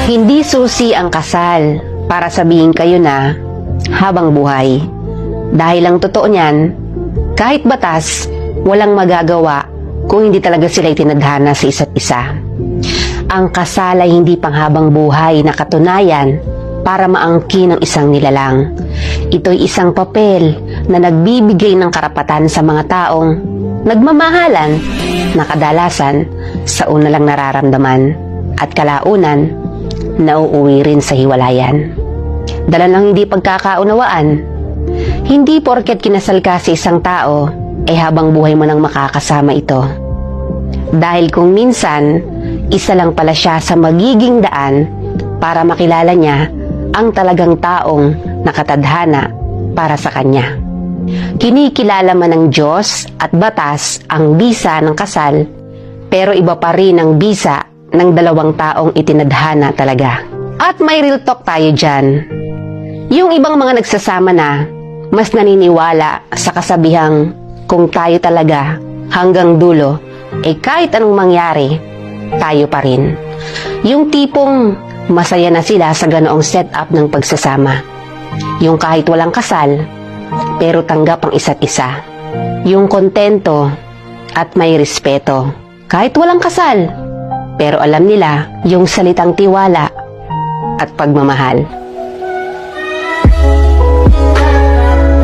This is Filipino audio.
Hindi susi ang kasal para sabihin kayo na habang buhay. Dahil ang totoo niyan, kahit batas, walang magagawa kung hindi talaga sila itinadhana sa isa't isa. Ang kasal ay hindi panghabang buhay na katunayan para maangkin ang isang nilalang. Ito'y isang papel na nagbibigay ng karapatan sa mga taong nagmamahalan na kadalasan sa una lang nararamdaman at kalaunan nauuwi rin sa hiwalayan. Dala ng hindi pagkakaunawaan, hindi porket kinasal ka sa isang tao ay habang buhay mo nang makakasama ito. Dahil kung minsan, isa lang pala siya sa magiging daan para makilala niya ang talagang taong nakatadhana para sa kanya. Kinikilala man ng Diyos at batas ang bisa ng kasal, pero iba pa rin ang bisa ng dalawang taong itinadhana talaga. At may real talk tayo dyan. Yung ibang mga nagsasama na, mas naniniwala sa kasabihang kung tayo talaga hanggang dulo, kahit anong mangyari, tayo pa rin. Yung tipong masaya na sila sa ganoong setup ng pagsasama. Yung kahit walang kasal, pero tanggap ang isa't isa. Yung kontento at may respeto. Kahit walang kasal, pero alam nila yung salitang tiwala at pagmamahal.